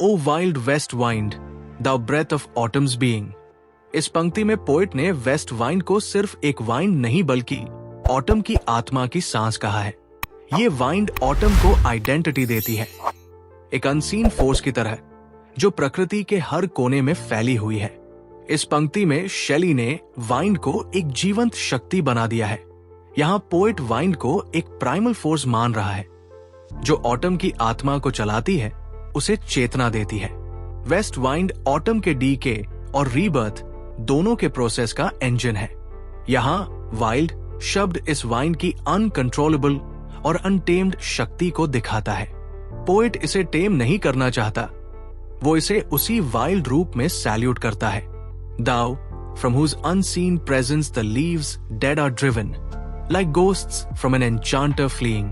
O wild west wind, the breath of autumn's being. इस पंक्ति में पोएट ने वेस्ट वाइंड को सिर्फ एक वाइंड नहीं बल्कि ऑटम की आत्मा की सांस कहा है। ये वाइंड ऑटम को आइडेंटिटी देती है, एक अनसीन फोर्स की तरह जो प्रकृति के हर कोने में फैली हुई है। इस पंक्ति में शेली ने वाइंड को एक जीवंत शक्ति बना दिया है। यहाँ पोएट वाइंड को एक प्राइमल फोर्स मान रहा है जो ऑटम की आत्मा को चलाती है, उसे चेतना देती है। वेस्ट वाइंड ऑटम के डीके और रीबर्थ दोनों के प्रोसेस का इंजन है। यहाँ वाइल्ड शब्द इस वाइंड की अनकंट्रोलेबल और अनटेम्ड शक्ति को दिखाता है। पोएट इसे टेम नहीं करना चाहता, वो इसे उसी वाइल्ड रूप में सैल्यूट करता है। दाउ, from whose unseen presence the leaves dead are driven, like ghosts from an enchanter fleeing।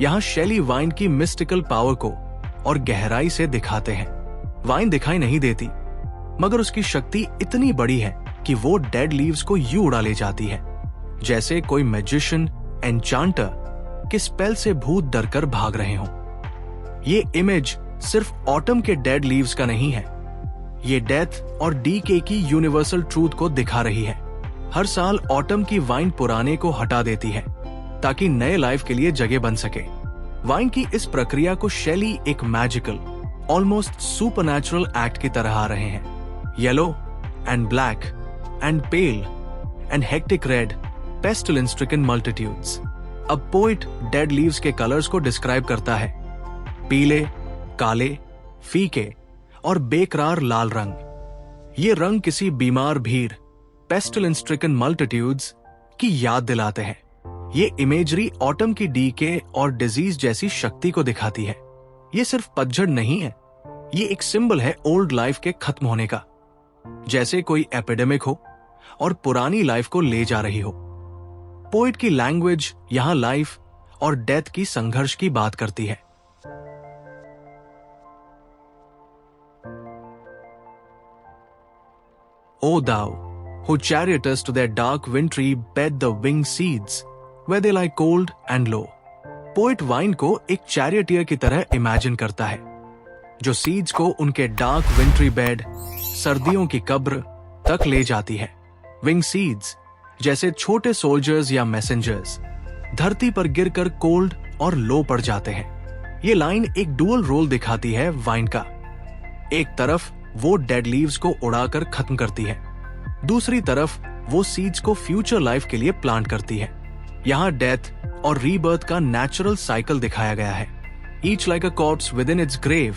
यहाँ शेली वाइंड की मिस्टिकल पावर को और गहराई से दिखाते हैं। वाइंड दिखाई नहीं देती, मगर उसकी शक्ति इतनी बड़ी है कि वो डेड लीव्स को यूं उड़ा ले जाती है, जैसे कोई मैजिशियन एन्चांटर के स्पेल से भूत डरकर भाग रहे हों। ये इमेज सिर्फ ऑटम के डेड लीव्स का नहीं है, ये डेथ और डीके की यूनिवर्सल ट्रूथ को दिखा रही है। हर साल ऑटम की वाइंड पुराने को हटा देती है ताकि नए लाइफ के लिए जगह बन सके। वाइंड की इस प्रक्रिया को शेली एक मैजिकल, ऑलमोस्ट सुपरनैचुरल एक्ट की तरह आ रहे हैं। Yellow and black and pale and hectic red, pestilence stricken multitudes. अब पोएट डेड लीव्स के कलर्स को डिस्क्राइब करता है, पीले, काले, फीके और बेकरार लाल रंग। ये रंग किसी बीमार भीड़, पेस्टिलेंस स्ट्रिकन मल्टीट्यूड्स की याद दिलाते हैं। ये इमेजरी ऑटम की डीके और डिजीज जैसी शक्ति को दिखाती है। ये सिर्फ पतझड़ नहीं है, ये एक सिंबल है ओल्ड लाइफ के खत्म होने का, जैसे कोई एपिडेमिक हो और पुरानी लाइफ को ले जा रही हो। पोएट की लैंग्वेज यहां लाइफ और डेथ की संघर्ष की बात करती है। O thou, who charioters to their dark wintry bed the winged seeds, where they lie cold and low। Poet wind को एक चैरियटियर की तरह इमेजिन करता है, जो सीड्स को उनके डार्क विंट्री बेड, सर्दियों की कब्र तक ले जाती है। विंग सीड्स जैसे छोटे सोल्जर्स या मैसेंजर्स धरती पर गिरकर कोल्ड और लो पड़ जाते हैं। ये लाइन एक डुअल रोल दिखाती है वाइंड का। एक तरफ वो डेड लीव्स को उड़ाकर खत्म करती है, दूसरी तरफ वो सीड्स को फ्यूचर लाइफ के लिए प्लांट करती है। यहाँ डेथ और रीबर्थ का नेचुरल साइकिल दिखाया गया है। Each like a corpse within its grave,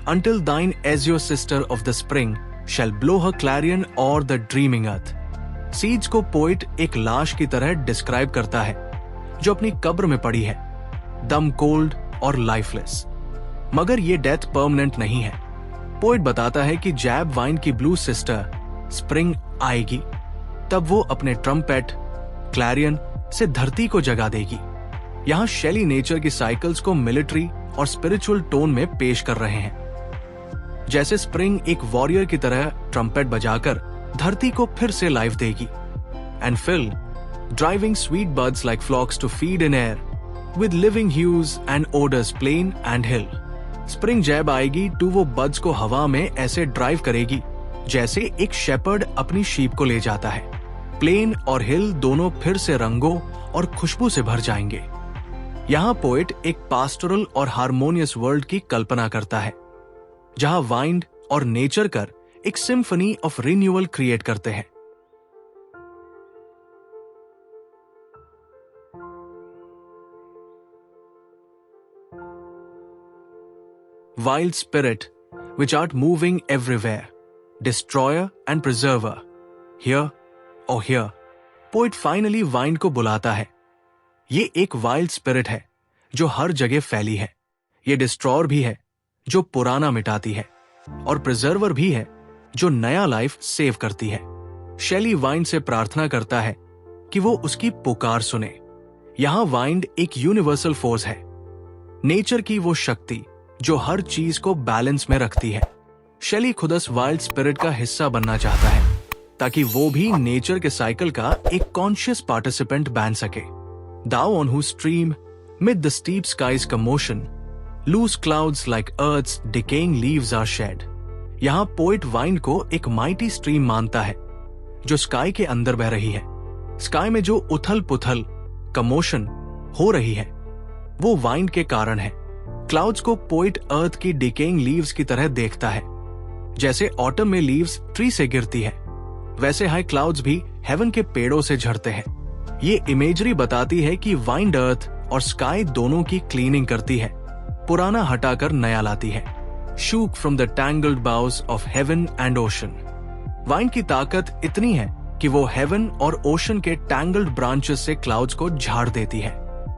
until thine azure sister of the spring shall blow her clarion or the dreaming earth। Seeds को पोएट एक लाश की तरह डिस्क्राइब करता है जो अपनी कब्र में पड़ी है, दम कोल्ड और लाइफलेस। मगर ये डेथ परमानेंट नहीं है। पोएट बताता है कि जैब वाइन की ब्लू सिस्टर स्प्रिंग आएगी, तब वो अपने ट्रम्पेट, क्लैरियन से धरती को जगा देगी। यहाँ शेली नेचर की साइकिल्स को मिलिट्री और स्पिरिचुअल टोन में पेश कर रहे हैं, जैसे स्प्रिंग एक वॉरियर की तरह ट्रम्पेट बजाकर धरती को फिर से लाइफ देगी। And fill driving sweet birds like flocks to feed in air with living hues and odours plain and hill. Spring जैब आएगी तो वो बर्ड्स को हवा में ऐसे ड्राइव करेगी जैसे एक शेपर्ड अपनी शीप को ले जाता है। प्लेन और हिल दोनों फिर से रंगों और खुशबू से भर जाएंगे। यहाँ पोएट एक पास्टोरल और हार्मोनियस वर्ल्ड की कल्पना करता है, जहां वाइंड और नेचर कर एक सिम्फनी ऑफ रिन्यूअल क्रिएट करते हैं। Wild spirit, which art moving everywhere, destroyer and preserver, here or here। Poet finally wind को बुलाता है। ये एक वाइल्ड स्पिरिट है जो हर जगह फैली है। ये डिस्ट्रॉयर भी है जो पुराना मिटाती है, और प्रिजर्वर भी है जो नया लाइफ सेव करती है। शेली वाइंड से प्रार्थना करता है कि वो उसकी पुकार सुने। यहां वाइंड एक यूनिवर्सल फोर्स है, नेचर की वो शक्ति जो हर चीज को बैलेंस में रखती है। शेली खुद उस वाइल्ड स्पिरिट का हिस्सा बनना चाहता है ताकि वो भी नेचर के साइकिल का एक कॉन्शियस पार्टिसिपेंट बन सके। Thou on whose stream, mid the steep sky's commotion, Loose clouds like Earth's decaying leaves are shed. यहाँ पोइट वाइंड को एक माइटी स्ट्रीम मानता है जो स्काई के अंदर बह रही है। स्काई में जो उथल पुथल कमोशन हो रही है वो वाइंड के कारण है। क्लाउड्स को पोइट अर्थ की डिकेइंग लीव्स की तरह देखता है। जैसे ऑटम में लीव्स ट्री से गिरती है वैसे हाई क्लाउड्स भी हेवन के पेड़ों से झड़ते हैं। ये इमेजरी बताती है कि वाइंड अर्थ और स्काई दोनों की क्लीनिंग करती है, पुराना हटाकर नया लाती है। Shook from the tangled boughs of heaven and ocean. Wind की ताकत इतनी है कि वो हेवन और ओशन के टैंगल्ड ब्रांचेस से क्लाउड्स को झाड़ देती है।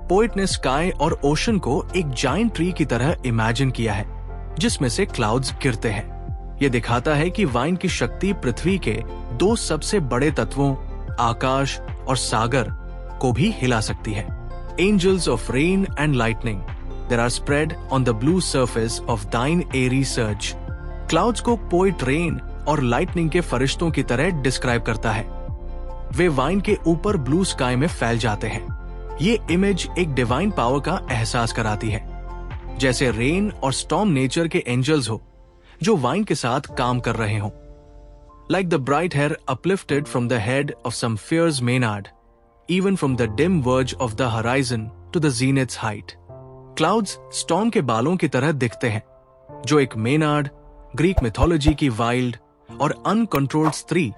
पोइट ने स्काई और ओशन को एक जायंट ट्री की तरह इमेजिन किया है जिसमें से क्लाउड्स गिरते हैं। ये दिखाता है कि वाइंड की शक्ति पृथ्वी के दो सबसे बड़े तत्वों आकाश और सागर को भी हिला सकती है। Angels of rain and lightning there are spread on the blue surface of thine airy surge. Clouds को पोइट रेन और लाइटनिंग के फरिश्तों की तरह डिस्क्राइब करता है। वे वाइंड के ऊपर ब्लू स्काई में फैल जाते हैं। ये इमेज एक डिवाइन पावर का एहसास कराती है, जैसे रेन और स्टॉर्म नेचर के एंजल्स हो जो वाइंड के साथ काम कर रहे हों। Like the bright hair uplifted from the head of some fierce maynard, even from the dim verge of the horizon to the zenith's height. Clouds storm के बालों की तरह दिखते हैं, जो एक मेनार्ड, ग्रीक मिथोलॉजी की वाइल्ड और अनकंट्रोल्ड स्त्री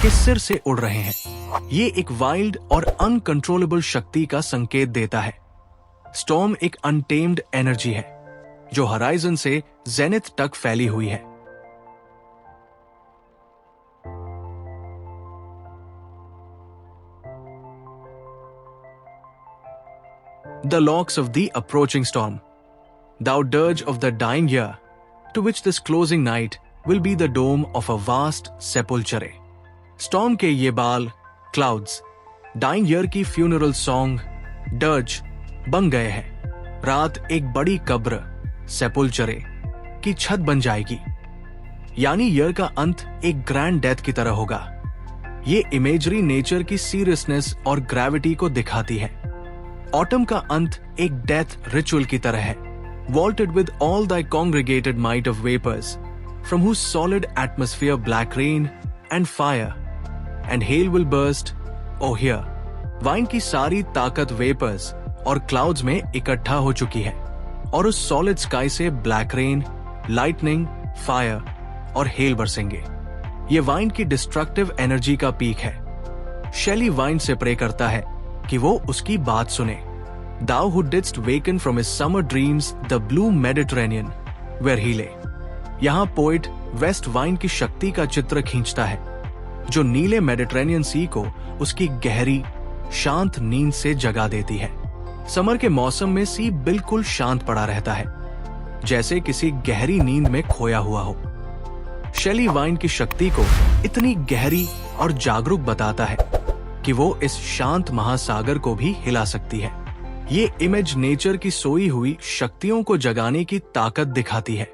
के सिर से उड़ रहे हैं। ये एक वाइल्ड और अनकंट्रोलेबल शक्ति का संकेत देता है। स्टॉर्म एक अनटेम्ड एनर्जी है जो हराइजन से जेनिथ तक फैली हुई है। The locks of the approaching storm, thou dirge of the dying year, to which this closing night will be the dome of a vast sepulchre. Storm के ये बाल, clouds, dying year की funeral song, dirge, बन गए हैं। रात एक बड़ी कब्र, sepulchre, की छत बन जाएगी। यानी ईयर का अंत एक ग्रैंड डेथ की तरह होगा। ये इमेजरी नेचर की सीरियसनेस और ग्रेविटी को दिखाती है। ऑटम का अंत एक डेथ रिचुअल की तरह है, vaulted with all thy congregated might of vapors, from whose solid atmosphere black rain and fire and hail will burst, oh here. Wine की सारी ताकत वेपर्स और क्लाउड्स में इकट्ठा हो चुकी है और उस सॉलिड स्काई से ब्लैक रेन, लाइटनिंग, फायर और हेल बरसेंगे। ये वाइन की डिस्ट्रक्टिव एनर्जी का पीक है। शेली वाइन से प्रे करता है कि वो उसकी बात सुने। Thou who didst waken from his summer dreams the blue Mediterranean, where he lay. यहाँ पोइट वेस्ट वाइन की शक्ति का चित्र खींचता है जो नीले मेडिटेरेनियन सी को उसकी गहरी शांत नींद से जगा देती है। समर के मौसम में सी बिल्कुल शांत पड़ा रहता है, जैसे किसी गहरी नींद में खोया हुआ हो। शेली वाइन की शक्ति को इतनी गहरी और जागरूक बताता है कि वो इस शांत महासागर को भी हिला सकती है। ये इमेज नेचर की सोई हुई शक्तियों को जगाने की ताकत दिखाती है।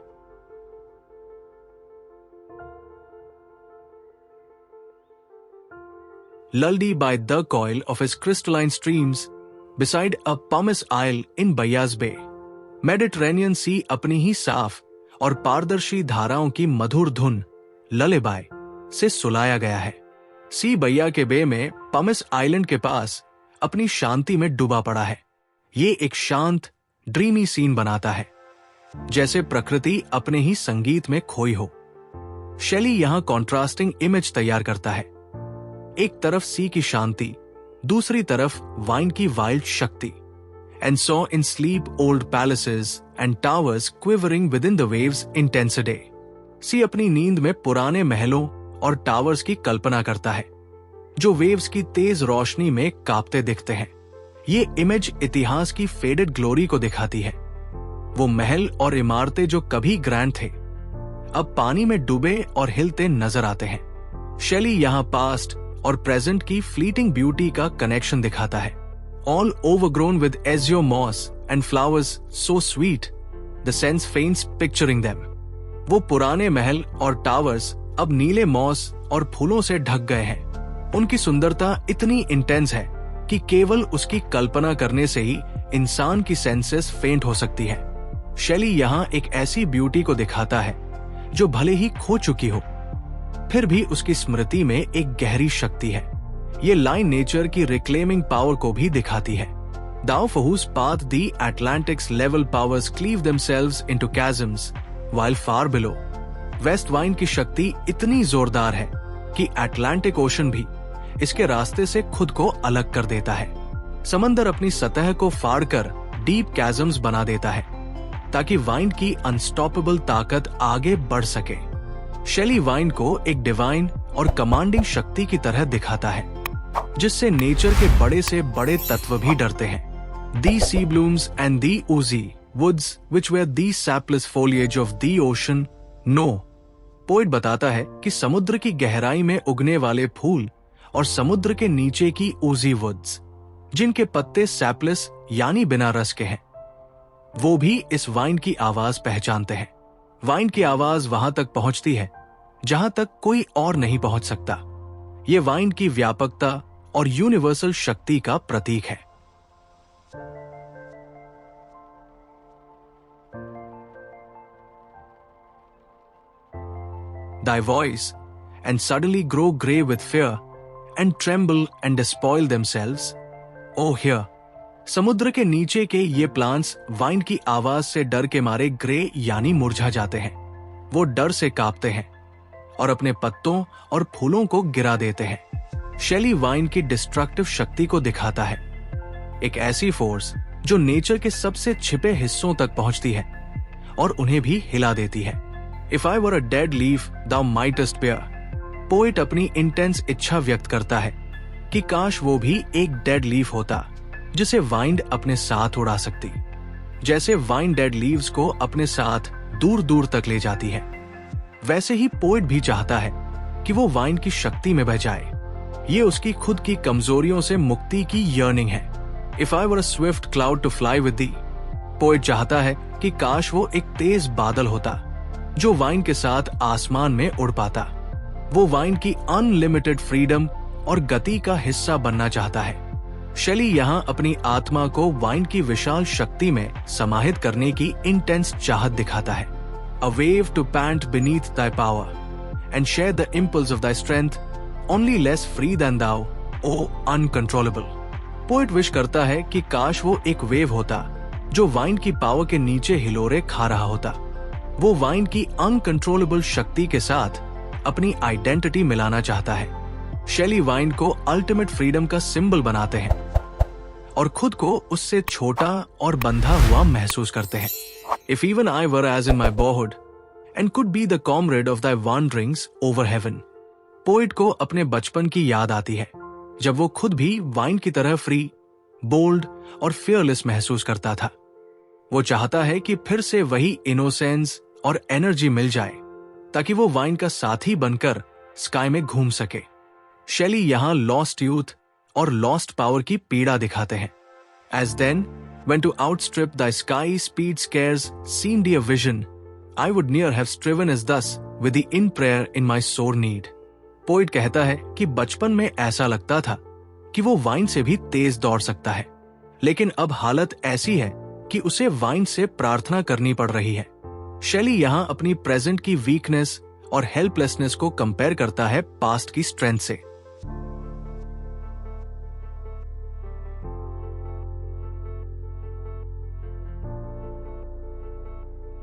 Lulled by the coil of his crystalline streams beside a pumice isle in Bayas Bay, Mediterranean sea अपनी ही साफ और पारदर्शी धाराओं की मधुर धुन ललेबाय से सुलाया गया है। सी बैया के बे में पमिस आइलैंड के पास अपनी शांति में डूबा पड़ा है। ये एक शांत ड्रीमी सीन बनाता है, जैसे प्रकृति अपने ही संगीत में खोई हो। शेली यहां कॉन्ट्रास्टिंग इमेज तैयार करता है। एक तरफ सी की शांति, दूसरी तरफ वाइन की वाइल्ड शक्ति। And saw in sleep old palaces and towers quivering within the waves in tense day. सी अपनी नींद में पुराने महलों और टावर्स की कल्पना करता है, जो वेव्स की तेज रोशनी में कांपते दिखते हैं। ये इमेज इतिहास की फेडेड ग्लोरी को दिखाती है। वो महल और इमारतें जो कभी ग्रैंड थे, अब पानी में डूबे और हिलते नजर आते हैं। शेली यहाँ पास्ट और प्रेजेंट की फ्लीटिंग ब्यूटी का कनेक्शन दिखाता है। All overgrown with azure moss and flowers so sweet, the sense faints picturing them. वो पुराने महल और टावर्स अब नीले मॉस और फूलों से ढक गए हैं। उनकी सुंदरता इतनी इंटेंस है कि केवल उसकी कल्पना करने से ही इंसान की सेंसेस फेंट हो सकती है। शेली यहाँ एक ऐसी ब्यूटी को दिखाता है जो भले ही खो चुकी हो, फिर भी उसकी स्मृति में एक गहरी शक्ति है। ये लाइन नेचर की रिक्लेमिंग पावर को भी दिखाती है। Thou for whose path the Atlantic's level powers cleave themselves into chasms, while far below. West wind की शक्ति इतनी जोरदार है कि अटलांटिक ओशन भी इसके रास्ते से खुद को अलग कर देता है। समंदर अपनी सतह को फाड़कर डीप कैजम्स बना देता है ताकि वाइन की अनस्टॉपेबल ताकत आगे बढ़ सके। शेली वाइन को एक डिवाइन और कमांडिंग शक्ति की तरह दिखाता है, जिससे नेचर के बड़े से बड़े तत्व भी डरते हैं। The sea blooms and the oozy woods which were the sapless foliage of the ocean know. Poet बताता है कि समुद्र की गहराई में उगने वाले फूल और समुद्र के नीचे की oozy woods, जिनके पत्ते सैपलेस यानी बिना रस के हैं, वो भी इस वाइन की आवाज पहचानते हैं। वाइन की आवाज वहां तक पहुंचती है जहां तक कोई और नहीं पहुंच सकता। ये वाइन की व्यापकता और यूनिवर्सल शक्ति का प्रतीक है। Thy voice, and suddenly grow grey with fear, and tremble and despoil themselves. Oh, hear! समुद्र के नीचे के ये प्लांट्स वाइन की आवाज से डर के मारे ग्रे यानी मुरझा जाते हैं। वो डर से कांपते हैं और अपने पत्तों और फूलों को गिरा देते हैं। शेली वाइन की डिस्ट्रक्टिव शक्ति को दिखाता है, एक ऐसी फोर्स जो नेचर के सबसे छिपे हिस्सों तक पहुंचती है और उन्हें भी हिला देती है। If I were a dead leaf, thou mightest bear. Poet अपनी इंटेंस इच्छा व्यक्त करता है कि काश वो भी एक डेड लीफ होता जिसे वाइंड अपने साथ उड़ा सकती, जैसे वाइन डेड लीव्स को अपने साथ दूर दूर तक ले जाती है। वैसे ही पोइट भी चाहता है कि वो वाइन की शक्ति में बह जाए। ये उसकी खुद की कमजोरियों से मुक्ति की यर्निंग है। If I were a swift cloud to fly with thee. Poet चाहता है कि काश वो एक तेज बादल होता जो वाइन के साथ आसमान में उड़ पाता। वो वाइन की अनलिमिटेड फ्रीडम और गति का हिस्सा बनना चाहता है। शेली यहाँ अपनी आत्मा को वाइन की विशाल शक्ति में समाहित करने की इंटेंस चाहत दिखाता है। A wave to pant beneath thy power and share the impulse of thy strength, only less free than thou, O uncontrollable. Poet wish करता है कि काश वो एक वेव होता जो वाइन की पावर के नीचे हिलोरे खा रहा होता। वो वाइन की अनकंट्रोलेबल शक्ति के साथ अपनी आइडेंटिटी मिलाना चाहता है। शेली वाइन को अल्टीमेट फ्रीडम का सिंबल बनाते हैं और खुद को उससे छोटा और बंधा हुआ महसूस करते हैं। If even I were as in my boyhood and could be the comrade of thy wanderings over heaven. Poet को अपने बचपन की याद आती है जब वो खुद भी वाइन की तरह फ्री, बोल्ड और फियरलेस महसूस करता था। वो चाहता है कि फिर से वही इनोसेंस और एनर्जी मिल जाए ताकि वो वाइन का साथी बनकर स्काई में घूम सके। शेली यहाँ लॉस्ट यूथ और लॉस्ट पावर की पीड़ा दिखाते हैं। As then, when to outstrip thy sky speed scares seemed a vision, I would near have striven as thus with the in prayer in my sore need. Poet कहता है कि बचपन में ऐसा लगता था कि वो वाइन से भी तेज दौड़ सकता है, लेकिन अब हालत ऐसी है कि उसे वाइन से प्रार्थना करनी पड़ रही है। शेली यहाँ अपनी प्रेजेंट की वीकनेस और हेल्पलेसनेस को कंपेयर करता है पास्ट की स्ट्रेंथ से।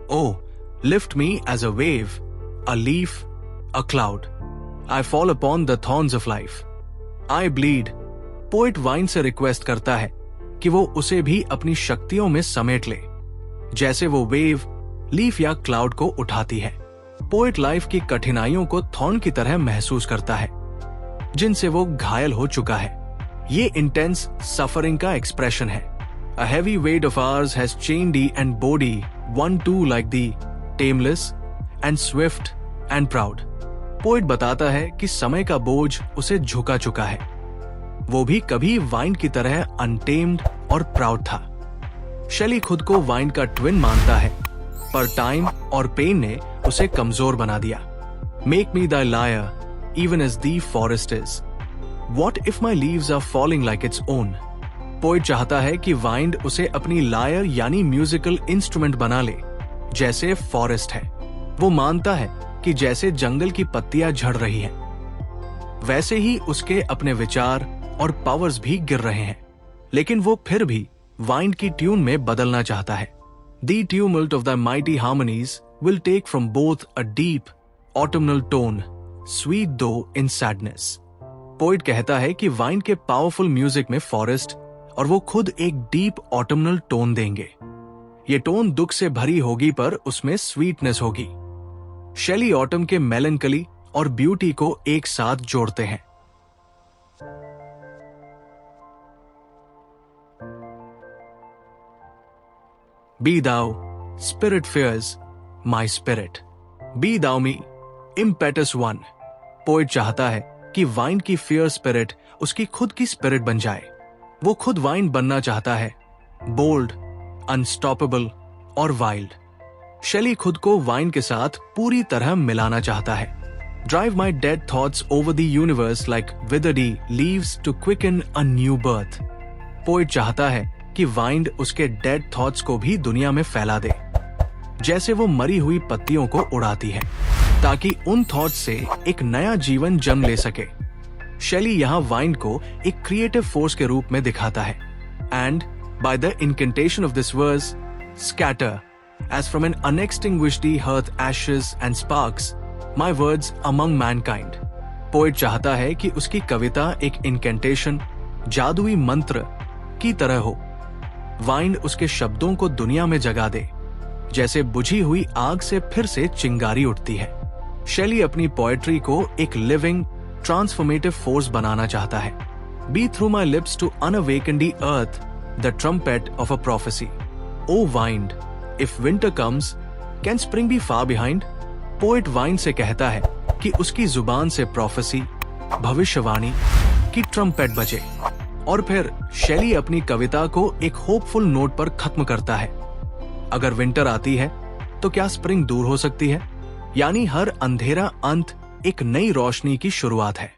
Oh, lift me as a wave, a leaf, a cloud. I fall upon the thorns of life. I bleed. Poet wine से रिक्वेस्ट करता है कि वो उसे भी अपनी शक्तियों में समेट ले, जैसे वो वेव, लीफ या क्लाउड को उठाती है। पोइट लाइफ की कठिनाइयों को थॉर्न की तरह महसूस करता है, जिनसे वो घायल हो चुका है। ये इंटेंस सफरिंग का एक्सप्रेशन है। A heavy weight of ours has chained thee and body, one too like thee, tameless and swift and proud. Poet बताता है कि समय का बोझ उसे झुका चुका है। वो भी कभी वाइन की तरह अनटेम्ड और प्राउड था। शेली खुद को वाइन का ट्विन मानता है, पर टाइम और पेन ने उसे कमजोर बना दिया। Make me thy lyre, even as the forest is. What if my leaves are falling like its own? Poet चाहता है कि वाइंड उसे अपनी लायर यानी म्यूजिकल इंस्ट्रूमेंट बना ले, जैसे फॉरेस्ट है। वो मानता है कि जैसे जंगल की पत्तियां झड़ रही हैं, वैसे ही उसके अपने विचार और पावर्स भी गिर रहे हैं। लेकिन वो फिर भी वाइंड की ट्यून में बदलना चाहता है। The tumult of the mighty harmonies will take from both a deep autumnal tone, sweet though in sadness. Poet कहता है कि वाइंड के पावरफुल म्यूजिक में फॉरेस्ट और वो खुद एक डीप ऑटमनल टोन देंगे। ये टोन दुख से भरी होगी पर उसमें स्वीटनेस होगी। शेली ऑटम के मेलंकली और ब्यूटी को एक साथ जोड़ते हैं। Be thou, spirit fears, my spirit. Be thou me, impetus one. Poet चाहता है कि वाइन की फियर स्पिरिट उसकी खुद की स्पिरिट बन जाए। वो खुद वाइन बनना चाहता है, बोल्ड, अनस्टॉपेबल और वाइल्ड। शेली खुद को वाइन के साथ पूरी तरह मिलाना चाहता है। Drive my dead thoughts over the universe like withered leaves to quicken a new birth. Poet चाहता है कि वाइंड उसके डेड थॉट्स को भी दुनिया में फैला दे, जैसे वो मरी हुई पत्तियों को उड़ाती है, ताकि उन थॉट्स से एक नया जीवन जन्म ले सके। शेली यहाँ वाइंड को एक क्रिएटिव फोर्स के रूप में दिखाता है। And by the incantation of this verse, scatter as from an unextinguished hearth ashes and sparks my words among mankind. Poet चाहता है कि उसकी कविता एक इनकेंटेशन, जादुई मंत्र की तरह हो। वाइंड उसके शब्दों को दुनिया में जगा दे, जैसे बुझी हुई आग से फिर से चिंगारी उठती है। शेली अपनी पोएट्री को एक लिविंग ट्रांसफॉर्मेटिव फोर्स बनाना चाहता है। Be through my lips to unawaken the earth the trumpet of a prophecy. O wind, if winter comes can spring be far behind. Poet wind से कहता है कि उसकी जुबान से प्रोफेसी, भविष्यवाणी की ट्रम्पेट बजे। और फिर शेली अपनी कविता को एक होपफुल नोट पर खत्म करता है। अगर विंटर आती है तो क्या स्प्रिंग दूर हो सकती है? यानी हर अंधेरा अंत एक नई रोशनी की शुरुआत है।